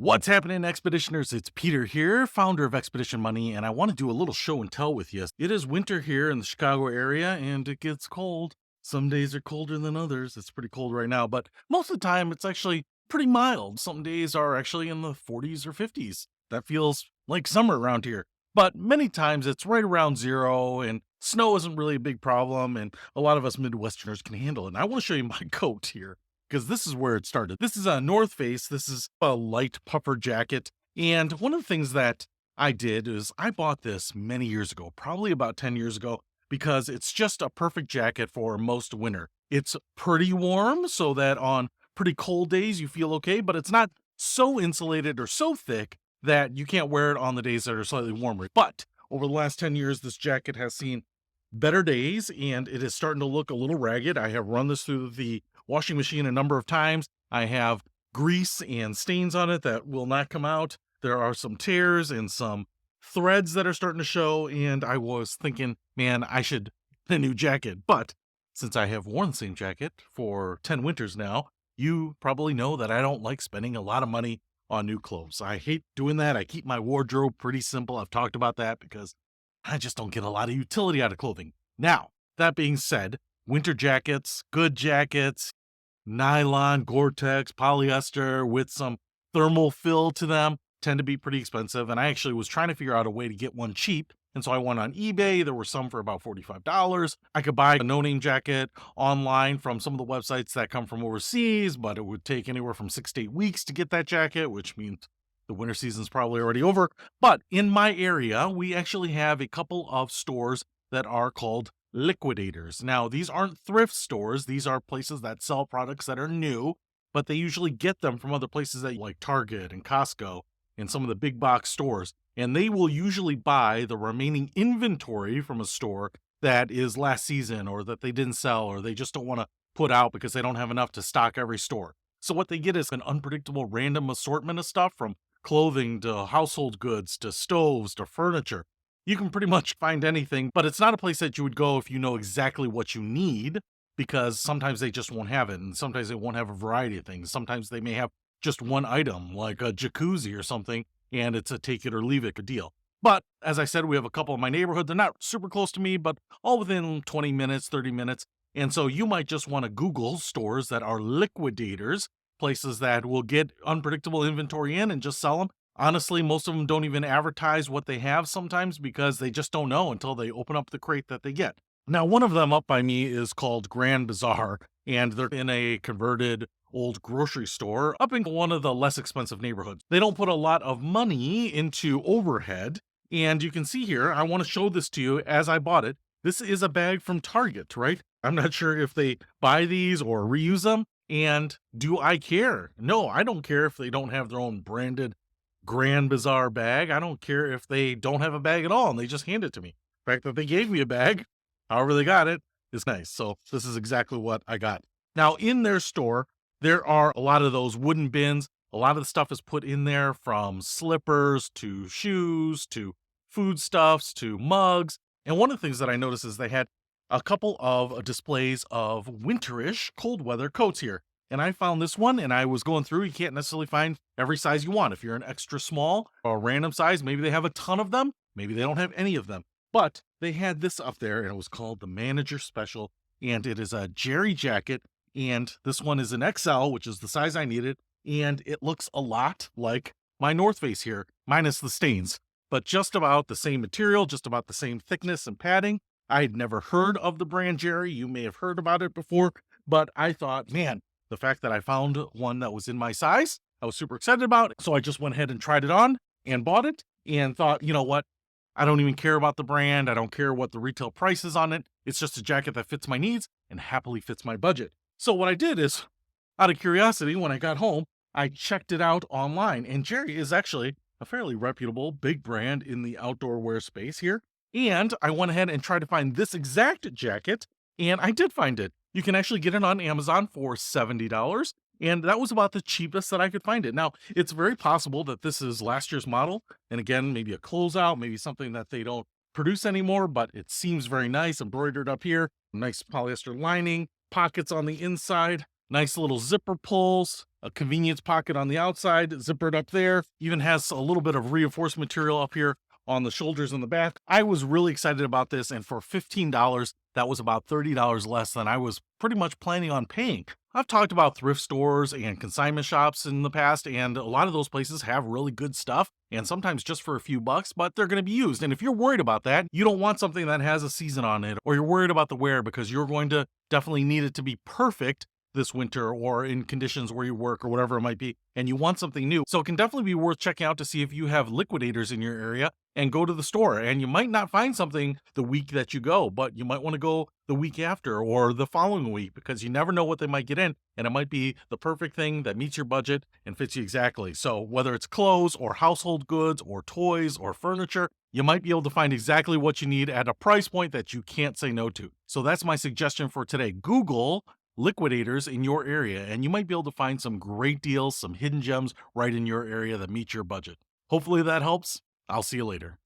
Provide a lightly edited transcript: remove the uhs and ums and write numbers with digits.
What's happening, Expeditioners? It's Peter here, founder of Expedition Money, and I want to do a little show and tell with you. It is winter here in the Chicago area, and it gets cold. Some days are colder than others. It's pretty cold right now, but most of the time it's actually pretty mild. Some days are actually in the 40s or 50s. That feels like summer around here. But many times it's right around zero, and snow isn't really a big problem, and a lot of us Midwesterners can handle it. And I want to show you my coat here because this is where it started. This is a North Face. This is a light puffer jacket. And one of the things that I did is I bought this many years ago, probably about 10 years ago, because it's just a perfect jacket for most winter. It's pretty warm so that on pretty cold days you feel okay, but it's not so insulated or so thick that you can't wear it on the days that are slightly warmer. But over the last 10 years, this jacket has seen better days and it is starting to look a little ragged. I have run this through the washing machine a number of times. I have grease and stains on it that will not come out. There are some tears and some threads that are starting to show. And I was thinking, man, I should get a new jacket. But since I have worn the same jacket for 10 winters now, you probably know that I don't like spending a lot of money on new clothes. I hate doing that. I keep my wardrobe pretty simple. I've talked about that because I just don't get a lot of utility out of clothing. Now, that being said, winter jackets, good jackets, nylon, Gore-Tex, polyester with some thermal fill to them tend to be pretty expensive. And I actually was trying to figure out a way to get one cheap. And so I went on eBay. There were some for about $45. I could buy a no-name jacket online from some of the websites that come from overseas, but it would take anywhere from 6 to 8 weeks to get that jacket, which means the winter season's probably already over. But in my area, we actually have a couple of stores that are called Liquidators. Now, these aren't thrift stores. These are places that sell products that are new, but they usually get them from other places that like Target and Costco and some of the big box stores. And they will usually buy the remaining inventory from a store that is last season or that they didn't sell or they just don't want to put out because they don't have enough to stock every store. So what they get is an unpredictable random assortment of stuff from clothing to household goods to stoves to furniture. You can pretty much find anything, but it's not a place that you would go if you know exactly what you need because sometimes they just won't have it. And sometimes they won't have a variety of things. Sometimes they may have just one item like a jacuzzi or something, and it's a take it or leave it deal. But as I said, we have a couple in my neighborhood. They're not super close to me, but all within 20 minutes, 30 minutes. And so you might just want to Google stores that are liquidators, places that will get unpredictable inventory in and just sell them. Honestly, most of them don't even advertise what they have sometimes because they just don't know until they open up the crate that they get. Now, one of them up by me is called Grand Bazaar, and they're in a converted old grocery store up in one of the less expensive neighborhoods. They don't put a lot of money into overhead, and you can see here, I want to show this to you as I bought it. This is a bag from Target, right? I'm not sure if they buy these or reuse them, and do I care? No, I don't care if they don't have their own branded Grand Bazaar bag. I don't care if they don't have a bag at all and they just hand it to me. The fact that they gave me a bag, however they got it, is nice. So this is exactly what I got. Now, in their store, there are a lot of those wooden bins. A lot of the stuff is put in there from slippers to shoes to foodstuffs to mugs. And one of the things that I noticed is they had a couple of displays of winterish cold weather coats here. And I found this one and I was going through. You can't necessarily find every size you want. If you're an extra small or a random size, maybe they have a ton of them. Maybe they don't have any of them. But they had this up there and it was called the Manager Special. And it is a Jerry jacket. And this one is an XL, which is the size I needed. And it looks a lot like my North Face here, minus the stains, but just about the same material, just about the same thickness and padding. I had never heard of the brand Jerry. You may have heard about it before, but I thought, man, the fact that I found one that was in my size, I was super excited about it. So I just went ahead and tried it on and bought it and thought, you know what? I don't even care about the brand. I don't care what the retail price is on it. It's just a jacket that fits my needs and happily fits my budget. So what I did is, out of curiosity, when I got home, I checked it out online. And Jerry is actually a fairly reputable big brand in the outdoor wear space here. And I went ahead and tried to find this exact jacket, and I did find it. You can actually get it on Amazon for $70, and that was about the cheapest that I could find it. Now, it's very possible that this is last year's model, and again, maybe a closeout, maybe something that they don't produce anymore, but it seems very nice, embroidered up here, nice polyester lining, pockets on the inside, nice little zipper pulls, a convenience pocket on the outside, zippered up there, even has a little bit of reinforced material up here on the shoulders and the back. I was really excited about this, and for $15, that was about $30 less than I was pretty much planning on paying. I've talked about thrift stores and consignment shops in the past, and a lot of those places have really good stuff, and sometimes just for a few bucks, but they're going to be used. And if you're worried about that, you don't want something that has a season on it, or you're worried about the wear because you're going to definitely need it to be perfect this winter or in conditions where you work or whatever it might be, and you want something new. So it can definitely be worth checking out to see if you have liquidators in your area and go to the store. And you might not find something the week that you go, but you might want to go the week after or the following week because you never know what they might get in. And it might be the perfect thing that meets your budget and fits you exactly. So whether it's clothes or household goods or toys or furniture, you might be able to find exactly what you need at a price point that you can't say no to. So that's my suggestion for today. Google liquidators in your area, and you might be able to find some great deals, some hidden gems right in your area that meet your budget. Hopefully that helps. I'll see you later.